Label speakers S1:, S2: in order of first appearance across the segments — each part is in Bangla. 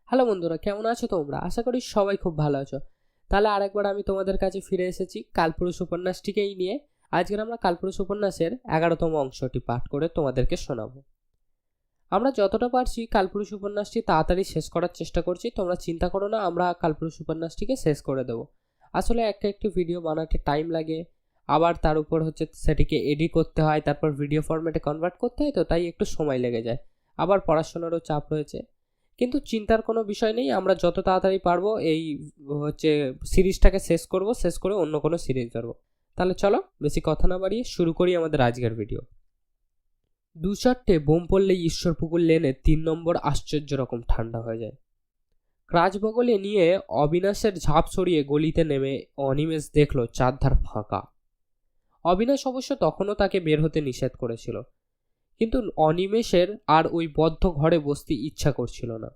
S1: হ্যালো বন্ধুরা, কেমন আছো তোমরা? আশা করি সবাই খুব ভালো আছো। তাহলে আরেকবার আমি তোমাদের কাছে ফিরে এসেছি কালপুরুষ উপন্যাসটিকেই নিয়ে। আজকের আমরা কালপুরুষ উপন্যাসের 11তম অংশটি পাঠ করে তোমাদেরকে শোনাবো। আমরা যতটা পারছি কালপুরুষ উপন্যাসটি তাড়াতাড়ি শেষ করার চেষ্টা করছি। তোমরা চিন্তা করো না, আমরা কালপুরুষ উপন্যাসটিকে শেষ করে দেবো। আসলে একটি ভিডিও বানাতে টাইম লাগে, আবার তার উপর সেটিকে এডিট করতে হয়, তারপর ভিডিও ফরম্যাটে কনভার্ট করতে হয়, তো তাই একটু সময় লেগে যায়। আবার পড়াশোনারও চাপ রয়েছে, কিন্তু চিন্তার কোনো বিষয় নেই। আমরা যত তাড়াতাড়ি পারবো এই সিরিজটাকে শেষ করব, শেষ করে অন্য কোনো সিরিজ ধরবো। তাহলে চলো বেশি কথা না বাড়িয়ে শুরু করি আমাদের আজকের ভিডিও। 2-4টে বোম পড়লেই ঈশ্বরপুকুর লেনে 3 নম্বর আশ্চর্য রকম ঠান্ডা হয়ে যায়। ক্রাচ বগলে নিয়ে অবিনাশের ঝাঁপ সরিয়ে গলিতে নেমে অনিমেষ দেখলো চারধার ফাঁকা। অবিনাশ অবশ্য তখনও তাকে বের হতে নিষেধ করেছিল, কিন্তু অনিমেষের আর ওই বদ্ধ ঘরে বসতে ইচ্ছা করছিল না।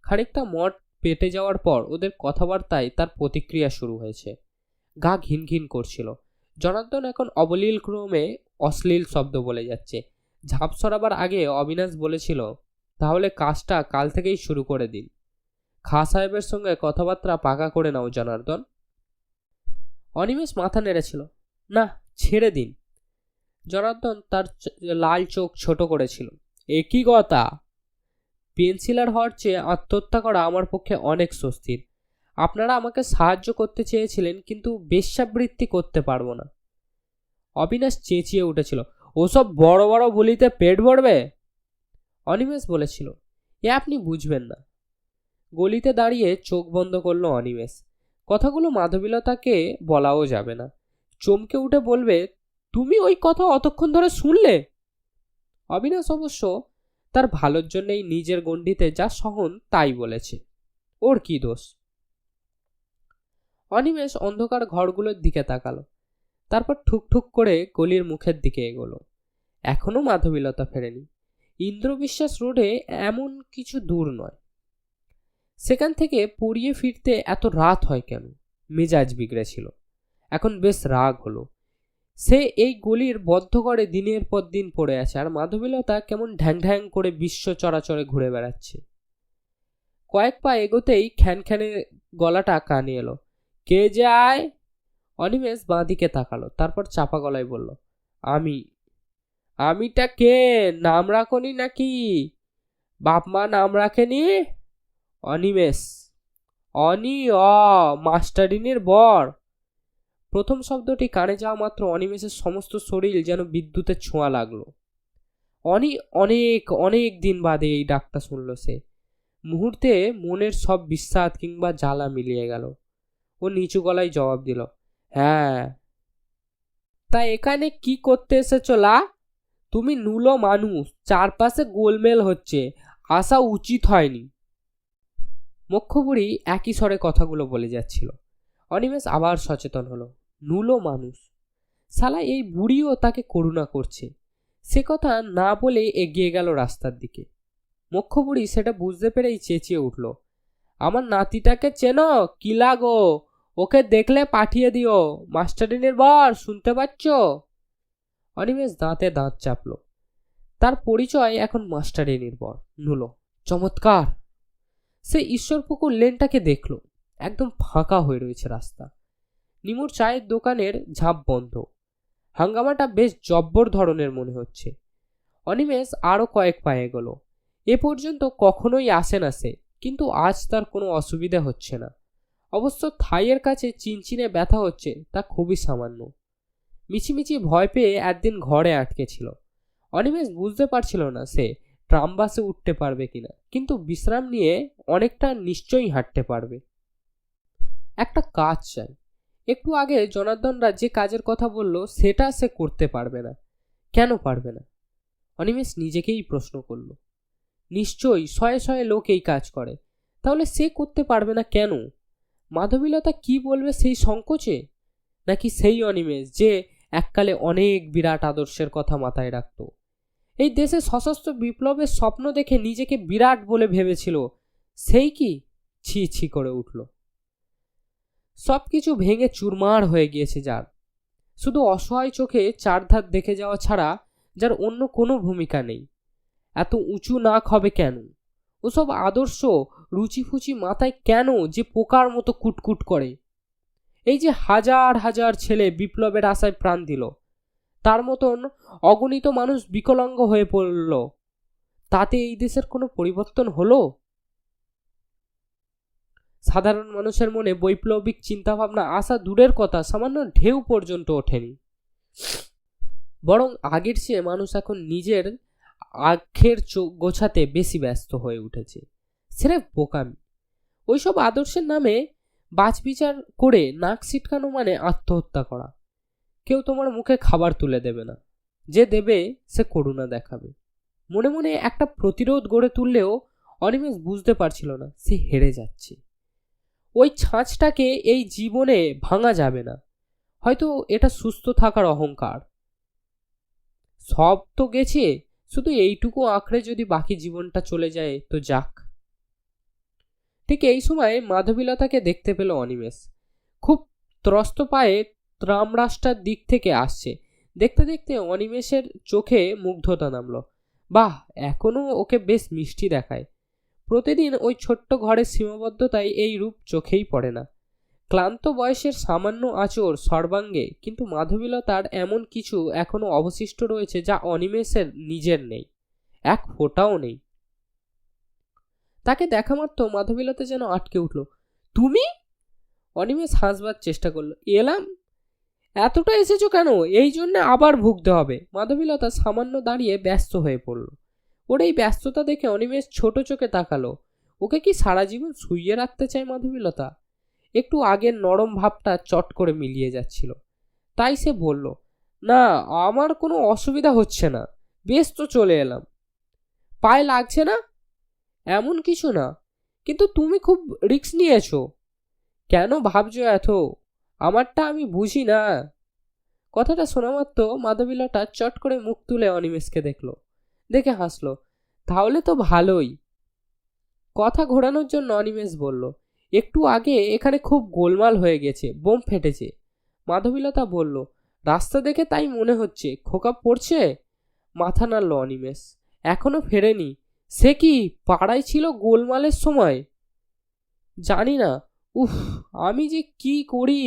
S1: খানিকটা মদ পেটে যাওয়ার পর ওদের কথাবার্তায় তার প্রতিক্রিয়া শুরু হয়েছে। গা ঘিন ঘিন করছিল। জনার্দন এখন অবলীল ক্রমে অশ্লীল শব্দ বলে যাচ্ছে। ঝাঁপ সরাবার আগে অবিনাশ বলেছিল, তাহলে কাজটা কাল থেকেই শুরু করে দিন। খাঁ সাহেবের সঙ্গে কথাবার্তা পাকা করে নাও জনার্দন। অনিমেষ মাথা নেড়েছিল, না, ছেড়ে দিন। জনার্দন তার লাল চোখ ছোট করেছিল। একই কথা, পেন্সিলার হওয়ার চেয়ে আত্মহত্যা করা আমার পক্ষে অনেক স্বস্তির। আপনারা আমাকে সাহায্য করতে চেয়েছিলেন, কিন্তু বেশ্যাবৃত্তি করতে পারবো না। অবিনাশ চেঁচিয়ে উঠেছিল, ওসব বড় বড় বলিতে পেট ভরবে? অনিমেষ বলেছিল, এ আপনি বুঝবেন না। গলিতে দাঁড়িয়ে চোখ বন্ধ করলো অনিমেষ। কথাগুলো মাধবীলতাকে বলাও যাবে না। চমকে উঠে বলবে, তুমি ওই কথা অতক্ষণ ধরে শুনলে? অবিনাশ অবশ্য তার ভালোর জন্যই নিজের গণ্ডিতে যা সহন তাই বলেছে, ওর কি দোষ? অনিমেষ অন্ধকার ঘরগুলোর দিকে তাকালো, তারপর ঠুকঠুক করে গলির মুখের দিকে এগোলো। এখনো মাধবীলতা ফেরেনি। ইন্দ্রবিশ্বাস রোডে এমন কিছু দূর নয়। সেখান থেকে পড়িয়ে ফিরতে এত রাত হয় কেন? মেজাজ বিগড়েছিল, এখন বেশ রাগ হলো। সে এই গলির বদ্ধ ঘরে দিনের পর দিন পড়ে আছে, আর মাধবীলতা কেমন ঢ্যাং ঢ্যাং করে বিশ্ব চরাচরে ঘুরে বেড়াচ্ছে। কয়েক পা এগোতেই খ্যানখ্যানে গলাটা কানে এলো, কে যায়? অনিমেষ বাঁদিকে তাকালো, তারপর চাপা গলায় বলল, আমি। আমিটা কে? নাম রাখনি নাকি? বাপ মা নাম রাখেনি? অনিমেষ। অনি মাস্টারিনীর বর। প্রথম শব্দটি কানে যাওয়া মাত্র অনিমেষের সমস্ত শরীর যেন বিদ্যুতের ছোঁয়া লাগলো। অনেক অনেক দিন বাদে এই ডাকটা শুনল সে। মুহূর্তে মনের সব বিস্বাদ কিংবা জ্বালা মিলিয়ে গেল। ও নিচু গলায় জবাব দিল, হ্যাঁ। তা এখানে কি করতে এসেছো লা? তুমি নুলো মানুষ, চারপাশে গোলমেল হচ্ছে, আসা উচিত হয়নি। মুখ্যবুড়ি একই স্বরে কথাগুলো বলে যাচ্ছিল। অনিমেষ আবার সচেতন হলো, নুলো মানুষ, শালা এই বুড়িও তাকে করুণা করছে। সে কথা না বলে এগিয়ে গেল রাস্তার দিকে। মুখ্যবুড়ি সেটা বুঝতে পেরেই চেঁচিয়ে উঠল, আমার নাতিটাকে চেনো? কি লাগো? ওকে দেখলে পাঠিয়ে দিও। মাস্টারিনীর বর, শুনতে পাচ্ছ? অনিমেষ দাঁতে দাঁত চাপল। তার পরিচয় এখন মাস্টারিনীর বর, নুলো। চমৎকার। সে ঈশ্বরপুকুর লেনটাকে দেখল। একদম ফাঁকা হয়ে রয়েছে রাস্তা। নিমুর চায়ের দোকানের ঝাঁপ বন্ধ। হাঙ্গামাটা বেশ জব্বর ধরনের মনে হচ্ছে। অনিমেষ আরো কয়েক পা এগোলো। এ পর্যন্ত কখনোই আসে না সে, কিন্তু আজ তার কোনো অসুবিধা হচ্ছে না। অবশ্য থাইয়ের কাছে চিনচিনে ব্যথা হচ্ছে তা খুবই সামান্য। মিছিমিছি ভয় পেয়ে একদিন ঘরে আটকে ছিল। অনিমেষ বুঝতে পারছিল না সে ট্রাম বাসে উঠতে পারবে কিনা, কিন্তু বিশ্রাম নিয়ে অনেকটা নিশ্চয়ই হাঁটতে পারবে। একটা কাজ চাই। একটু আগে জনার্দনরা যে কাজের কথা বলল সেটা সে করতে পারবে না। কেন পারবে না? অনিমেষ নিজেকেই প্রশ্ন করল। নিশ্চয়ই শয়ে শয়ে লোক এই কাজ করে, তাহলে সে করতে পারবে না কেন? মাধবীলতা কি বলবে সেই সংকোচে? নাকি সেই অনিমেষ যে এককালে অনেক বিরাট আদর্শের কথা মাথায় রাখত, এই দেশে সশস্ত্র বিপ্লবের স্বপ্ন দেখে নিজেকে বিরাট বলে ভেবেছিল, সেই কি? ছি ছি করে উঠল। সবকিছু ভেঙে চুরমার হয়ে গিয়েছে যার। শুধু অসহায় চোখে চারধার দেখে যাওয়া ছাড়া যার অন্য কোনো ভূমিকা নেই। এত উঁচু নাক হবে কেন? ওসব আদর্শ রুচি ফুচি মাথায় কেন যে পোকার মতো কুটকুট করে? এই যে হাজার হাজার ছেলে বিপ্লবের আশায় প্রাণ দিল, তার মতন অগণিত মানুষ বিকলাঙ্গ হয়ে পড়ল, তাতে এই দেশের কোনো পরিবর্তন হলো? সাধারণ মানুষের মনে বৈপ্লবিক চিন্তাভাবনা আসা দূরের কথা, সামান্য ঢেউ পর্যন্ত ওঠেনি। বরং আগের চেয়ে মানুষ এখন নিজের আখের গোছাতে বেশি ব্যস্ত হয়ে উঠেছে। স্রেফ বোকামি। ওইসব আদর্শের নামে বাছবিচার করে নাক ছিটকানো মানে আত্মহত্যা করা। কেউ তোমার মুখে খাবার তুলে দেবে না, যে দেবে সে করুণা দেখাবে। মনে মনে একটা প্রতিরোধ গড়ে তুললেও অনিমেষ বুঝতে পারছিল না সে হেরে যাচ্ছে। ওই ছাঁচটাকে এই জীবনে ভাঙা যাবে না। হয়তো এটা সুস্থ থাকার অহংকার। সব তো গেছে, শুধু এইটুকু আঁকড়ে যদি বাকি জীবনটা চলে যায় তো যাক। ঠিক এই সময় মাধবীলতাকে দেখতে পেল অনিমেষ। খুব ত্রস্ত পায়ে ট্রামরাস্তার দিক থেকে আসছে। দেখতে দেখতে অনিমেষের চোখে মুগ্ধতা নামলো। বাহ, এখনো ওকে বেশ মিষ্টি দেখায়। প্রতিদিন ওই ছোট্ট ঘরের সীমাবদ্ধতায় এই রূপ চোখেই পড়ে না। ক্লান্ত বয়সের সামান্য আঁচড় সর্বাঙ্গে, কিন্তু মাধবীলতার এমন কিছু এখনো অবশিষ্ট রয়েছে যা অনিমেষের নিজের নেই, এক ফোঁটাও নেই। তাকে দেখা মাত্র মাধবীলতা যেন আটকে উঠল। তুমি? অনিমেষ হাসবার চেষ্টা করলো। এলাম? এতটা এসেছো কেন? এই জন্য আবার ভুগতে হবে। মাধবীলতা সামান্য দাঁড়িয়ে ব্যস্ত হয়ে পড়ল। ওর এই ব্যস্ততা দেখে অনিমেষ ছোট চোখে তাকালো। ওকে কি সারা জীবন শুইয়ে রাখতে চায় মাধবীলতা? একটু আগের নরম ভাবটা চট করে মিলিয়ে যাচ্ছিল। তাই সে বলল, না, আমার কোনো অসুবিধা হচ্ছে না, বেশ তো চলে এলাম। পায়ে লাগছে না? এমন কিছু না, কিন্তু তুমি খুব রিস্ক নিয়েছো। কেন ভাবছো এত? আমারটা আমি বুঝি না। কথাটা শোনা মাত্র মাধবীলতা চট করে মুখ তুলে অনিমেষকে দেখে হাসলো। তাহলে তো ভালোই। কথা ঘোরানোর জন্য অনিমেষ বলল, একটু আগে এখানে খুব গোলমাল হয়ে গেছে, বোম ফেটেছে। মাধবীলতা বলল, রাস্তা দেখে তাই মনে হচ্ছে। খোকা পড়ছে? মাথা নাড়ল অনিমেষ। এখনো ফেরেনি। সে কি পাড়ায় ছিল গোলমালের সময়? জানি না। উফ, আমি যে কি করি।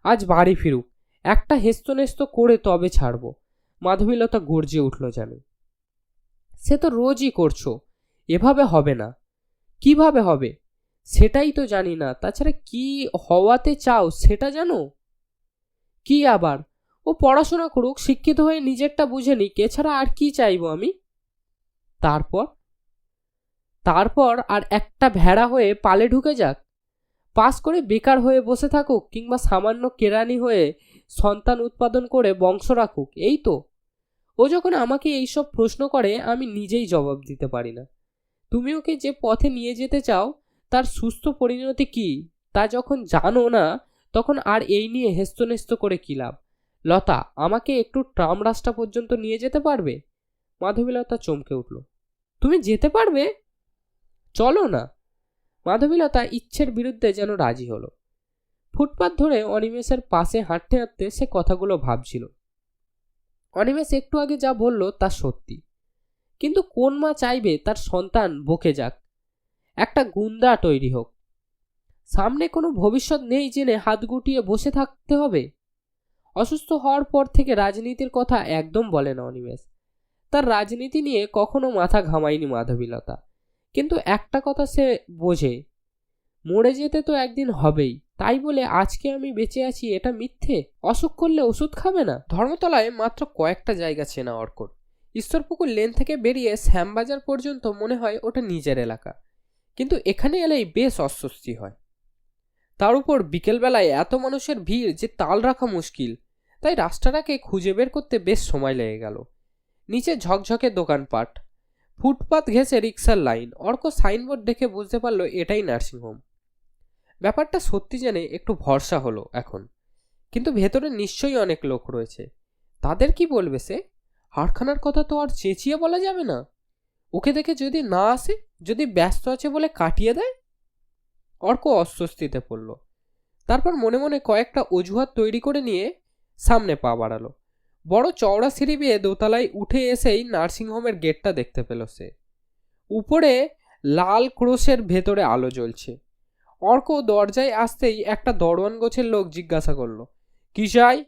S1: আজ বাড়ি ফিরুক, একটা হেস্তনেস্ত করে তবে ছাড়বো। মাধবীলতা গর্জে উঠল যেন। সে তো রোজই করছো, এভাবে হবে না। কিভাবে হবে সেটাই তো জানি না। তাছাড়া কি হওয়াতে চাও সেটা জানো? কি আবার? ও পড়াশোনা করুক, শিক্ষিত হয়ে নিজেরটা বুঝে নিক, এছাড়া আর কি চাইবো আমি? তারপর আর একটা ভেড়া হয়ে পালে ঢুকে যাক, পাস করে বেকার হয়ে বসে থাকুক, কিংবা সামান্য কেরানি হয়ে সন্তান উৎপাদন করে বংশ রাখুক, এই তো। ও যখন আমাকে এইসব প্রশ্ন করে আমি নিজেই জবাব দিতে পারি না। তুমি ওকে যে পথে নিয়ে যেতে চাও তার সুস্থ পরিণতি কি তা যখন জানো না, তখন আর এই নিয়ে হেস্তনেস্ত করে কি লাভ? লতা, আমাকে একটু ট্রাম রাস্তা পর্যন্ত নিয়ে যেতে পারবে? মাধবীলতা চমকে উঠল। তুমি যেতে পারবে? চলো না। মাধবীলতা ইচ্ছের বিরুদ্ধে যেন রাজি হলো। ফুটপাত ধরে অনিমেষের পাশে হাঁটতে হাঁটতে সে কথাগুলো ভাবছিল। অনিমেষ একটু আগে যা বলল তা সত্যি, কিন্তু কোন মা চাইবে তার সন্তান বকে যাক, একটা গুন্ডা তৈরি হোক? সামনে কোনো ভবিষ্যৎ নেই জেনে হাত গুটিয়ে বসে থাকতে হবে? অসুস্থ হওয়ার পর থেকে রাজনীতির কথা একদম বলে না অনিমেষ। তার রাজনীতি নিয়ে কখনো মাথা ঘামায়নি মাধবীলতা, কিন্তু একটা কথা সে বোঝে, মরে যেতে তো একদিন হবেই। তাই বলে আজকে আমি বেঁচে আছি এটা মিথ্যে। অসুখ করলে ওষুধ খাবে না? ধর্মতলায় মাত্র কয়েকটা জায়গা চেনা অর্কর। ঈশ্বরপুকুর লেন থেকে বেরিয়ে শ্যামবাজার পর্যন্ত মনে হয় ওটা নিজের এলাকা, কিন্তু এখানে এলেই বেশ অস্বস্তি হয়। তার উপর বিকেলবেলায় এত মানুষের ভিড় যে তাল রাখা মুশকিল, তাই রাস্তাটাকে খুঁজে বের করতে বেশ সময় লেগে গেল। নিচে ঝকঝকে দোকানপাট, ফুটপাত ঘেঁষে রিক্সার লাইন। অর্ক সাইনবোর্ড দেখে বুঝতে পারল এটাই নার্সিংহোম। ব্যাপারটা সত্যি জেনে একটু ভরসা হলো এখন, কিন্তু ভেতরে নিশ্চয়ই অনেক লোক রয়েছে। তাদের কি বলবে সে? হাড়খানার কথা তো আর চেঁচিয়ে বলা যাবে না। ওকে দেখে যদি না আসে, যদি ব্যস্ত আছে বলে কাটিয়ে দেয়? অর্ক অস্বস্তিতে পড়ল। তারপর মনে মনে কয়েকটা অজুহাত তৈরি করে নিয়ে সামনে পা বাড়ালো। বড় চওড়া সিঁড়ি বেয়ে দোতলায় উঠে এসেই নার্সিংহোমের গেটটা দেখতে পেল সে। উপরে লাল ক্রোশের ভেতরে আলো জ্বলছে। অর্ক দরজায় আসতেই একটা দরওয়ান গোছের লোক জিজ্ঞাসা করলো, কি চাই?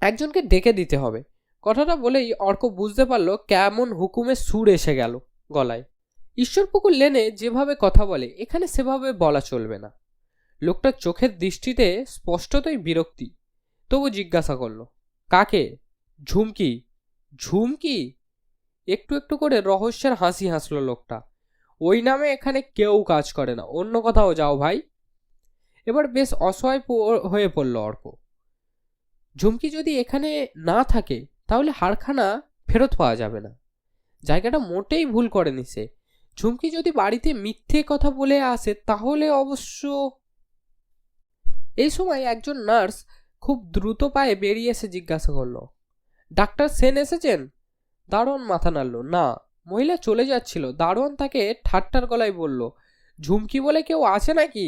S1: একজনকে ডেকে দিতে হবে। কথাটা বলেই অর্ক বুঝতে পারল কেমন হুকুমের সুর এসে গেল গলায়। ঈশ্বরপুকুর লেনে যেভাবে কথা বলে এখানে সেভাবে বলা চলবে না। লোকটার চোখের দৃষ্টিতে স্পষ্টতই বিরক্তি। তবু জিজ্ঞাসা করলো, কাকে? ঝুমকি। ঝুমকি? একটু একটু করে রহস্যের হাসি হাসলো লোকটা। ওই নামে এখানে কেউ কাজ করে না, অন্য কোথাও যাও ভাই। এবার বেশ অসহায় হয়ে পড়ল অর্ক। ঝুমকি যদি এখানে না থাকে তাহলে হারখানা ফেরত পাওয়া যাবে না। জায়গাটা মোটেই ভুল করেনি সে। ঝুমকি যদি বাড়িতে মিথ্যে কথা বলে আসে তাহলে অবশ্য। এই সময় একজন নার্স খুব দ্রুত পায়ে বেরিয়ে এসে জিজ্ঞাসা করলো, ডাক্তার সেন এসেছেন? দারোয়ান মাথা নাড়ল, না। মহিলা চলে যাচ্ছিল। দারোয়ান তাকে ঠাট্টার গলায় বলল, ঝুমকি বলে কেউ আছে নাকি?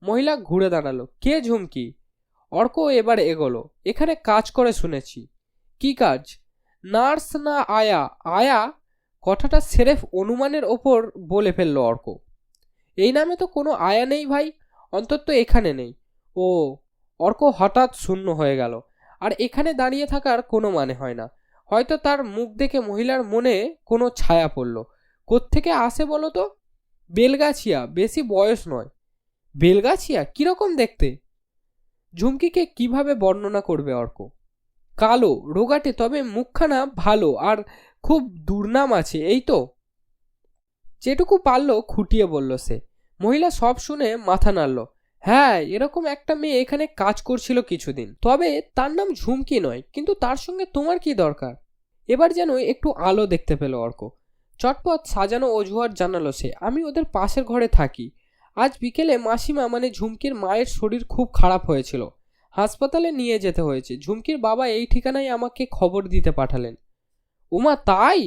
S1: মহিলা ঘুরে দাঁড়ালো, কে ঝুমকি? অর্ক এবার এগোলো, এখানে কাজ করে শুনেছি। কি কাজ? নার্স না আয়া? আয়া কথাটা সেরেফ অনুমানের ওপর বলে ফেলল অর্ক। এই নামে তো কোনো আয়া নেই ভাই, অন্তত এখানে নেই। ও। অর্ক হঠাৎ শূন্য হয়ে গেল। আর এখানে দাঁড়িয়ে থাকার কোনো মানে হয় না। হয়তো তার মুখ দেখে মহিলার মনে কোনো ছায়া পড়ল। কোত্থেকে আসে বলো তো? বেলগাছিয়া, বেশি বয়স নয়। বেলগাছিয়া কিরকম দেখতে? ঝুমকিকে কিভাবে বর্ণনা করবে অর্ক? কালো, রোগাটে, তবে মুখখানা ভালো আর খুব দুর্নাম আছে, এই তো। যেটুকু পারল খুঁটিয়ে বলল সে। মহিলা সব শুনে মাথা নাড়ল। হ্যাঁ, এরকম একটা মেয়ে এখানে কাজ করছিল কিছুদিন, তবে তার নাম ঝুমকি নয়। কিন্তু তার সঙ্গে তোমার কি দরকার? এবার যেন একটু আলো দেখতে পেল অর্ক। চটপট সাজানো অজুহাত জানালো সে, আমি ওদের পাশের ঘরে থাকি। আজ বিকেলে মাসিমা মানে ঝুমকির মায়ের শরীর খুব খারাপ হয়েছিল, হাসপাতালে নিয়ে যেতে হয়েছে। ঝুমকির বাবা এই ঠিকানায় আমাকে খবর দিতে পাঠালেন। উমা, তাই?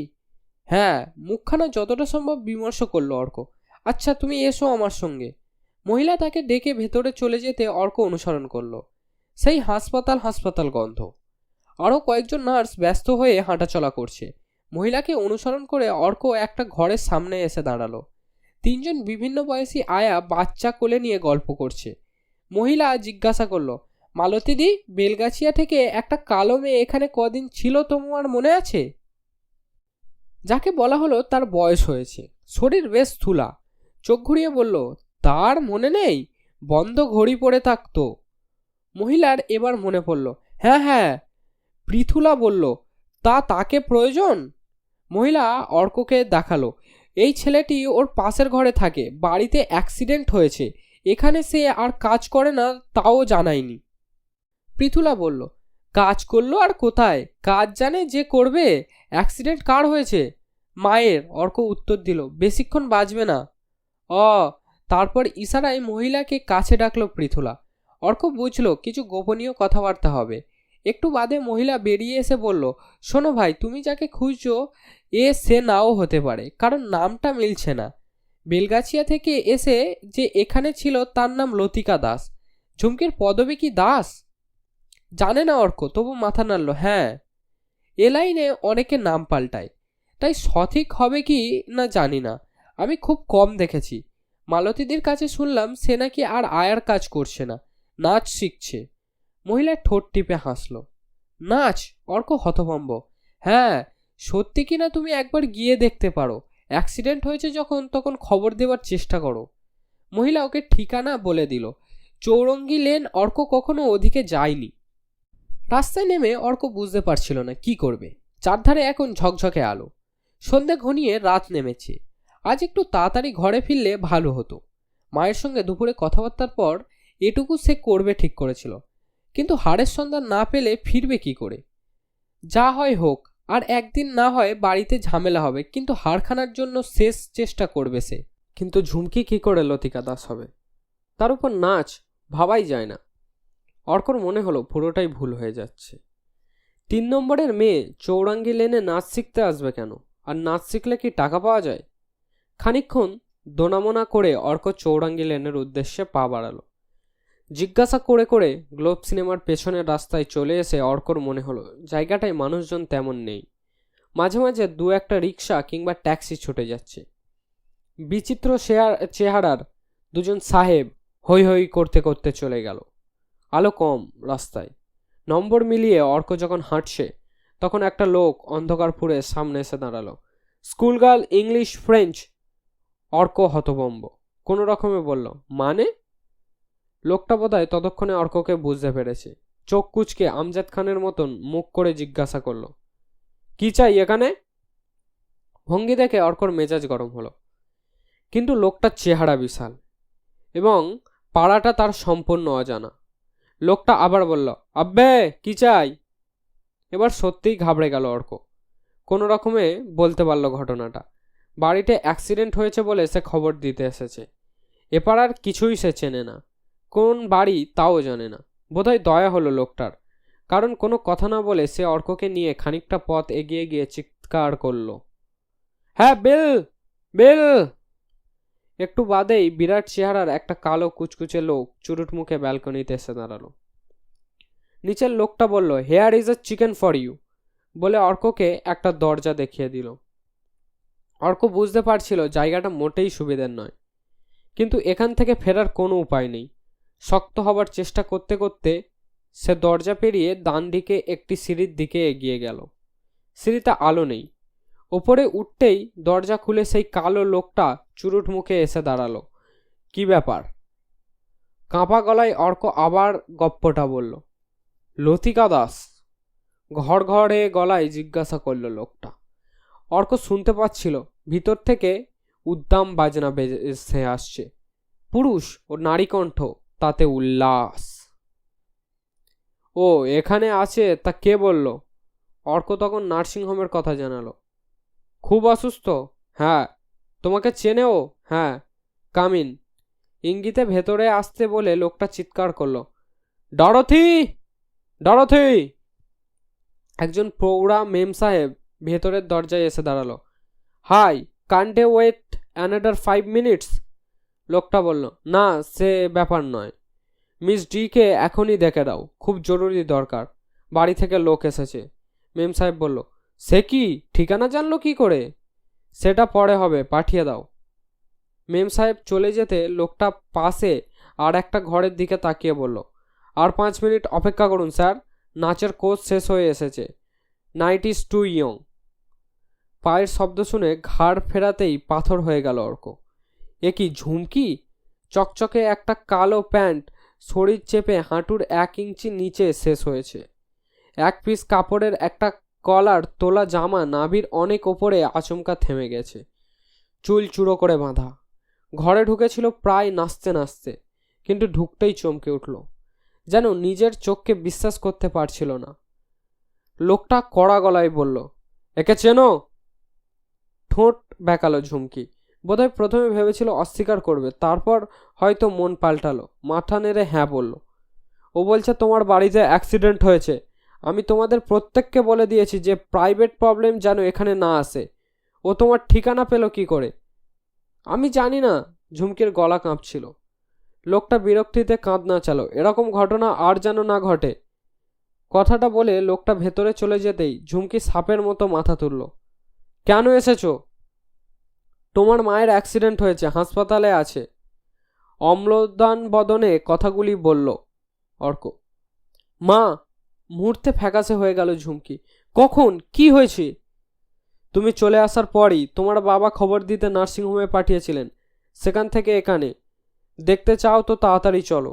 S1: হ্যাঁ। মুখখানা যতটা সম্ভব বিমর্ষ করলো অর্ক। আচ্ছা, তুমি এসো আমার সঙ্গে। মহিলা তাকে ডেকে ভেতরে চলে যেতে অর্ক অনুসরণ করলো। সেই হাসপাতাল হাসপাতাল গন্ধ। আরও কয়েকজন নার্স ব্যস্ত হয়ে হাঁটাচলা করছে। মহিলাকে অনুসরণ করে অর্ক একটা ঘরের সামনে এসে দাঁড়ালো। তিনজন বিভিন্ন বয়সী আয়া বাচ্চা কোলে নিয়ে গল্প করছে। মহিলা জিজ্ঞাসা করলো, মালতীদি, বেলগাছিয়া থেকে একটা কালো মেয়ে এখানে কদিন ছিল তোমার মনে আছে? যাকে বলা হলো তার বয়স হয়েছে, শরীর বেশ স্থূলা। চোখ ঘুরিয়ে বলল, তার মনে নেই? বন্ধ ঘড়ি পড়ে থাকতো। মহিলার এবার মনে পড়ল, হ্যাঁ হ্যাঁ। পৃথুলা বলল, তাকে প্রয়োজন? মহিলা অর্ককে দেখালো, এই ছেলেটি ওর পাশের ঘরে থাকে, বাড়িতে অ্যাক্সিডেন্ট হয়েছে, এখানে সে আর কাজ করে না তাও জানায়নি। পৃথুলা বলল, কাজ করলো আর কোথায়? কাজ জানে যে করবে। অ্যাক্সিডেন্ট কার হয়েছে? মায়ের। অর্ক উত্তর দিল, বেশিক্ষণ বাঁচবে না। অ। তারপর ইশারায় মহিলাকে কাছে ডাকলো পৃথুলা। অর্ক বুঝলো কিছু গোপনীয় কথাবার্তা হবে। একটু বাদে মহিলা বেরিয়ে এসে বলল, শোনো ভাই, তুমি যাকে খুঁজছো সে নাও হতে পারে, কারণ নামটা মিলছে না। বেলগাছিয়া থেকে এসে যে এখানে ছিল তার নাম লতিকা দাস। ঝুমকির পদবী কি দাস? জানে না অর্ক, তবু মাথা নাড়ল। হ্যাঁ, এ লাইনে অনেকে নাম পাল্টায়, তাই সঠিক হবে কি না জানি না। আমি খুব কম দেখেছি। মালতীদের কাছে শুনলাম সে নাকি আর আয়ার কাজ করছে না, নাচ শিখছে। মহিলা ঠোঁট টিপে হাসল। নাচ? অর্ক হতভম্ব। হ্যাঁ, সত্যি কিনা তুমি একবার গিয়ে দেখতে পারো। অ্যাক্সিডেন্ট হয়েছে যখন, তখন খবর দেওয়ার চেষ্টা করো। মহিলা ওকে ঠিকানা বলে দিল। চৌরঙ্গি লেন। অর্ক কখনো ওদিকে যায়নি। রাস্তায় নেমে অর্ক বুঝতে পারছিল না কি করবে। চারধারে এখন ঝকঝকে আলো। সন্ধে ঘনিয়ে রাত নেমেছে। আজ একটু তাড়াতাড়ি ঘরে ফিরলে ভালো হতো। মায়ের সঙ্গে দুপুরে কথাবার্তার পর এটুকু সে করবে ঠিক করেছিল, কিন্তু হাড়ের সন্ধান না পেলে ফিরবে কি করে? যা হয় হোক, আর একদিন না হয় বাড়িতে ঝামেলা হবে, কিন্তু হাড়খানার জন্য শেষ চেষ্টা করবে সে। কিন্তু ঝুমকি কি করে লতিকা দাস হবে? তার উপর নাচ, ভাবাই যায় না। অর্কর মনে হলো পুরোটাই ভুল হয়ে যাচ্ছে। 3 নম্বরের মেয়ে চৌরাঙ্গি লেনে নাচ শিখতে আসবে কেন? আর নাচ শিখলে কি টাকা পাওয়া যায়? খানিকক্ষণ দোনামোনা করে অর্ক চৌরাঙ্গি লেনের উদ্দেশ্যে পা বাড়ালো। জিজ্ঞাসা করে করে গ্লোব সিনেমার পেছনের রাস্তায় চলে এসে অর্কর মনে হলো জায়গাটায় মানুষজন তেমন নেই। মাঝে মাঝে দু একটা রিক্সা কিংবা ট্যাক্সি ছুটে যাচ্ছে। বিচিত্র চেহারার দুজন সাহেব হৈ হৈ করতে করতে চলে গেল। আলো কম রাস্তায়। নম্বর মিলিয়ে অর্ক যখন হাঁটছে তখন একটা লোক অন্ধকার ফুঁড়ে সামনে এসে দাঁড়ালো। School girl, English, French. Arka হতভম্ব। কোনো রকমে বলল, মানে? লোকটা বোধহয় ততক্ষণে অর্ককে বুঝতে পেরেছে। চোখ কুচকে আমজাদ খানের মতন মুখ করে জিজ্ঞাসা করলো, কি চাই এখানে? ভঙ্গি দেখে অর্কর মেজাজ গরম হলো। কিন্তু লোকটার চেহারা বিশাল এবং পাড়াটা তার সম্পূর্ণ অজানা। লোকটা আবার বলল, আব্বে কি চাই? এবার সত্যিই ঘাবড়ে গেল অর্ক। কোনো রকমে বলতে পারল ঘটনাটা। বাড়িতে অ্যাক্সিডেন্ট হয়েছে বলে সে খবর দিতে এসেছে। এ পাড়ার কিছুই সে চেনে না, কোন বাড়ি তাও জানে না। বোধহয় দয়া হলো লোকটার, কারণ কোনো কথা না বলে সে অর্ককে নিয়ে খানিকটা পথ এগিয়ে গিয়ে চিৎকার করল, হ্যাঁ বেল বেল। একটু বাদেই বিরাট চেহারার একটা কালো কুচকুচে লোক চুরুট মুখে ব্যালকনিতে এসে দাঁড়ালো। নিচের লোকটা বলল, here is a chicken for you, বলে অর্ককে একটা দরজা দেখিয়ে দিল। অর্ক বুঝতে পারছিল জায়গাটা মোটেই সুবিধার নয়, কিন্তু এখান থেকে ফেরার কোনো উপায় নেই। শক্ত হবার চেষ্টা করতে করতে সে দরজা পেরিয়ে ডান দিকে একটি সিঁড়ির দিকে এগিয়ে গেল। সিঁড়িতে আলো নেই। ওপরে উঠতেই দরজা খুলে সেই কালো লোকটা চুরুট মুখে এসে দাঁড়ালো। কি ব্যাপার? কাঁপা গলায় অর্ক আবার গপ্পটা বলল, লতিকা দাস। ঘর ঘরে গলায় জিজ্ঞাসা করল লোকটা। অর্ক শুনতে পাচ্ছিল ভিতর থেকে উদ্দাম বাজনা বেজে আসছে, পুরুষ ও নারী কণ্ঠ, তাতে উল্লাস। ও এখানে আছে তা কে বলল? অর্ক তখন নার্সিংহোমের কথা জানালো। খুব অসুস্থ? হ্যাঁ। তোমাকে চেনেও? হ্যাঁ। কামিন। ইঙ্গিতে ভেতরে আসতে বলে লোকটা চিৎকার করল, ডরথি, ডরথি। একজন প্রৌঢ়া মেম সাহেব ভেতরের দরজায় এসে দাঁড়ালো। হাই, কান্ট এ ওয়েট অ্যানাদার 5 মিনিটস? লোকটা বলল, না সে ব্যাপার নয়, মিস ডিকে এখনই দেখে দাও, খুব জরুরি দরকার, বাড়ি থেকে লোক এসেছে। মেম সাহেব বলল, সে কি, ঠিকানা জানলো কি করে? সেটা পরে হবে, পাঠিয়ে দাও। মেম সাহেব চলে যেতে লোকটা পাশে আর একটা ঘরের দিকে তাকিয়ে বলল, আর 5 মিনিট অপেক্ষা করুন স্যার, নাচের কোর্স শেষ হয়ে এসেছে, নাইট ইজ টু ইয়ং। পায়ের শব্দ শুনে ঘাড় ফেরাতেই পাথর হয়ে গেল অর্ক। এ কি ঝুমকি? চকচকে একটা কালো প্যান্ট শরীর চেপে হাঁটুর 1 ইঞ্চি নিচে শেষ হয়েছে। এক পিস কাপড়ের একটা কলার তোলা জামা নাভির অনেক ওপরে আচমকা থেমে গেছে, চুল চূড়ো করে বাঁধা। ঘরে ঢুকেছিল প্রায় নাচতে নাচতে, কিন্তু ঢুকতেই চমকে উঠল, যেন নিজের চোখকে বিশ্বাস করতে পারছিল না। লোকটা কড়া গলায় বলল, একে চেনো? ঠোঁট বেঁকালো ঝুমকি। বোধহয় প্রথমে ভেবেছিল অস্বীকার করবে, তারপর হয়তো মন পাল্টালো, মাথা নেড়ে হ্যাঁ বলল। ও বলছে তোমার বাড়িতে অ্যাক্সিডেন্ট হয়েছে। আমি তোমাদের প্রত্যেককে বলে দিয়েছি যে প্রাইভেট প্রবলেম যেন এখানে না আসে। ও তোমার ঠিকানা পেল কি করে? আমি জানি না। ঝুমকির গলা কাঁপছিল। লোকটা বিরক্তিতে কাঁধ নাচালো, এরকম ঘটনা আর যেন না ঘটে। কথাটা বলে লোকটা ভেতরে চলে যেতেই ঝুমকি সাপের মতো মাথা তুলল। কেন এসেছো? তোমার মায়ের অ্যাক্সিডেন্ট হয়েছে, হাসপাতালে আছে। অম্লদান বদনে কথাগুলি বলল অর্ক। মা? মুহূর্তে ফ্যাকাশে হয়ে গেল ঝুমকি। কখন? কি হয়েছে? তুমি চলে আসার পরই তোমার বাবা খবর দিতে নার্সিংহোমে পাঠিয়েছিলেন, সেখান থেকে এখানে। দেখতে চাও তো তাড়াতাড়ি চলো।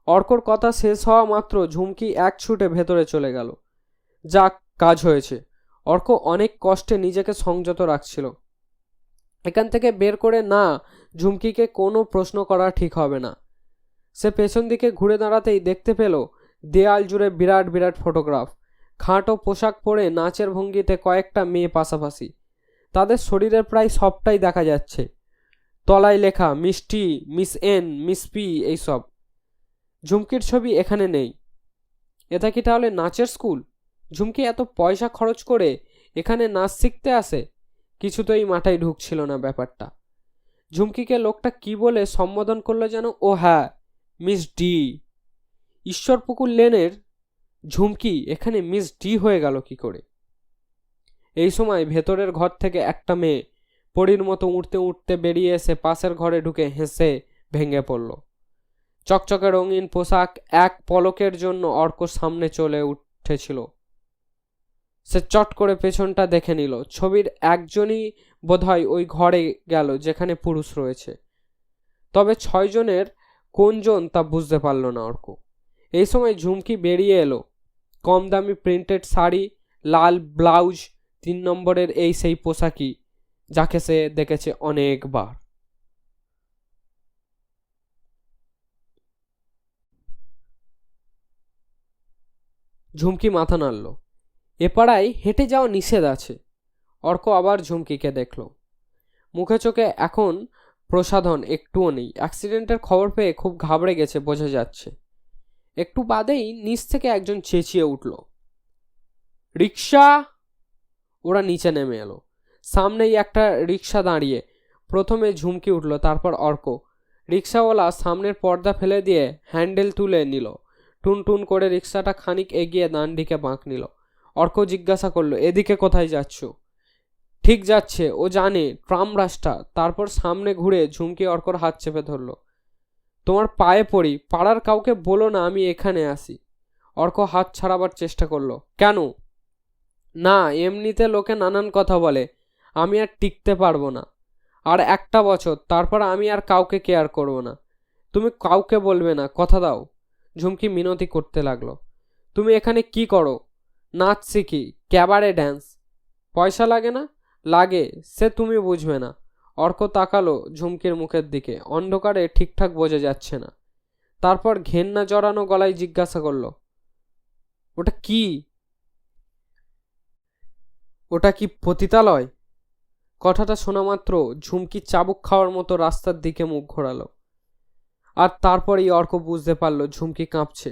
S1: অর্কর কথা শেষ হওয়া মাত্র ঝুমকি এক ছুটে ভেতরে চলে গেল। যাক, কাজ হয়েছে। অর্ক অনেক কষ্টে নিজেকে সংযত রাখছিল। এখান থেকে বের করে না ঝুমকিকে কোনো প্রশ্ন করা ঠিক হবে না। সে পেছন দিকে ঘুরে দাঁড়াতেই দেখতে পেল দেয়াল জুড়ে বিরাট বিরাট ফটোগ্রাফ। খাঁটো পোশাক পরে নাচের ভঙ্গিতে কয়েকটা মেয়ে পাশাপাশি। তাদের শরীরের প্রায় সবটাই দেখা যাচ্ছে। তলায় লেখা মিস টি, মিস এন, মিস পি, এইসব। ঝুমকির ছবি এখানে নেই। এটা কি তাহলে নাচের স্কুল? ঝুমকি এত পয়সা খরচ করে এখানে নাচ শিখতে আসে? কিছুতেই মাথায় ঢুকছিল না ব্যাপারটা। ঝুমকিকে লোকটা কি বলে সম্বোধন করলো যেন? ও হ্যাঁ, মিস ডি। ঈশ্বরপুকুর লেনের ঝুমকি এখানে মিস ডি হয়ে গেল কি করে? এই সময় ভেতরের ঘর থেকে একটা মেয়ে পরীর মতো উঠতে উঠতে বেরিয়ে এসে পাশের ঘরে ঢুকে হেসে ভেঙে পড়ল। চকচকে রঙিন পোশাক এক পলকের জন্য অর্ক সামনে চলে উঠেছিল। সে চট করে পেছনটা দেখে নিল। ছবির একজনই বোধহয় ওই ঘরে গেল যেখানে পুরুষ রয়েছে, তবে 6 জনের কোনজন তা বুঝতে পারল না অর্ক। এই সময় ঝুমকি বেরিয়ে এলো। কম দামি প্রিন্টেড শাড়ি, লাল ব্লাউজ, 3 নম্বরের এই সেই পোশাকই যাকে সে দেখেছে অনেকবার। ঝুমকি মাথা নাড়ল। এ পাড়ায় হেঁটে যাওয়া নিষেধ আছে। অর্ক আবার ঝুমকিকে দেখল। মুখে চোখে এখন প্রসাধন একটুও নেই। অ্যাক্সিডেন্টের খবর পেয়ে খুব ঘাবড়ে গেছে বোঝা যাচ্ছে। একটু বাদেই নিচ থেকে একজন চেঁচিয়ে উঠল, রিক্সা! ওরা নিচে নেমে এলো। সামনেই একটা রিক্সা দাঁড়িয়ে। প্রথমে ঝুমকি উঠল, তারপর অর্ক। রিক্সাওয়ালা সামনের পর্দা ফেলে দিয়ে হ্যান্ডেল তুলে নিল। টুনটুন করে রিক্সাটা খানিক এগিয়ে ডান দিকে বাঁক নিল। অর্ক জিজ্ঞাসা করলো, এদিকে কোথায় যাচ্ছ? ঠিক যাচ্ছে, ও জানে ট্রাম রাস্তা। তারপর সামনে ঘুরে ঝুমকি অর্কর হাত চেপে ধরল। তোমার পায়ে পড়ি, পাড়ার কাউকে বলো না আমি এখানে আসি। অর্ক হাত ছাড়াবার চেষ্টা করলো। কেন? না, এমনিতে লোকে নানান কথা বলে, আমি আর টিকতে পারবো না। আর একটা বছর, তারপর আমি আর কাউকে কেয়ার করব না। তুমি কাউকে বলবে না, কথা দাও। ঝুমকি মিনতি করতে লাগলো। তুমি এখানে কি করো? নাচ শিখি, ক্যাবারে ড্যান্স। পয়সা লাগে না? লাগে, সে তুমি বুঝবে না। অর্ক তাকালো ঝুমকির মুখের দিকে। অন্ধকারে ঠিকঠাক বোঝা যাচ্ছে না। তারপর ঘেন্না জড়ানো গলায় জিজ্ঞাসা করলো, ওটা কি? ওটা কি পতিতালয়? কথাটা শোনা মাত্র ঝুমকি চাবুক খাওয়ার মতো রাস্তার দিকে মুখ ঘোরালো। আর তারপরেই অর্ক বুঝতে পারলো ঝুমকি কাঁপছে।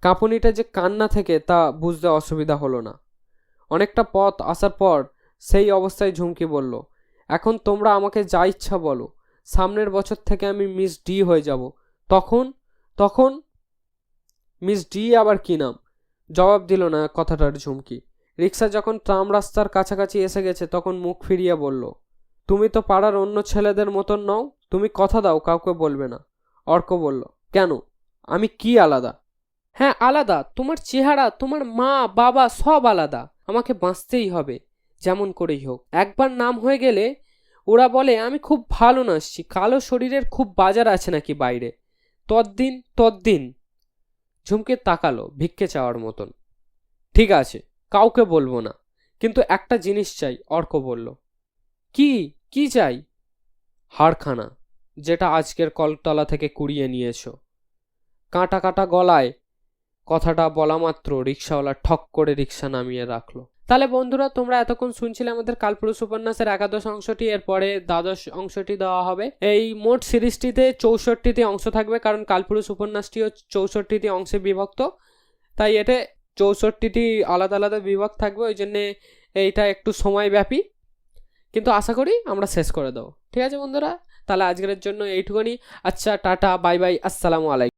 S1: কাঁপুনিটা যে কান্না থেকে তা বুঝতে অসুবিধা হলো না। অনেকটা পথ আসার পর সেই অবস্থায় ঝুমকি বলল, এখন তোমরা আমাকে যা ইচ্ছা বলো, সামনের বছর থেকে আমি মিস ডি হয়ে যাব। তখন তখন মিস ডি আবার কি নাম? জবাব দিল না কথাটার ঝুমকি। রিক্সা যখন ট্রাম রাস্তার কাছাকাছি এসে গেছে তখন মুখ ফিরিয়ে বলল, তুমি তো পাড়ার অন্য ছেলেদের মতন নও, তুমি কথা দাও কাউকে বলবে না। অর্ক বলল, কেন? আমি কি আলাদা? হ্যাঁ আলাদা, তোমার চেহারা, তোমার মা বাবা সব আলাদা। আমাকে বাঁচতেই হবে যেমন করেই হোক। একবার নাম হয়ে গেলে ওরা বলে আমি খুব ভালো নাচছি, কালো শরীরের খুব বাজার আছে নাকি বাইরে। তদ্দিন। ঝুমকে তাকালো ভিক্ষে চাওয়ার মতন। ঠিক আছে, কাউকে বলবো না, কিন্তু একটা জিনিস চাই। অর্ক বলল, কি? কি চাই? হাড়খানা, যেটা আজকের কলতলা থেকে কুড়িয়ে নিয়েছো। কাঁটা কাটা গলায় কথাটা বলা মাত্র রিক্সাওয়ালা ঠক করে রিক্সা নামিয়ে রাখলো। তাহলে বন্ধুরা, তোমরা এতক্ষণ শুনছিলে আমাদের কালপুরুষ উপন্যাসের 11 অংশটি। এরপরে 12 অংশটি দেওয়া হবে। এই মোট সিরিজটিতে 64টি অংশ থাকবে, কারণ কালপুরুষ উপন্যাসটিও 64টি অংশে বিভক্ত, তাই এটা 64টি আলাদা আলাদা বিভাগ থাকবে। ওই জন্যে এইটা একটু সময়ব্যাপী, কিন্তু আশা করি আমরা শেষ করে দেবো। ঠিক আছে বন্ধুরা, তাহলে আজকের জন্য এইটুকুনি। আচ্ছা, টাটা, বাই বাই, আসসালামু আলাইকুম।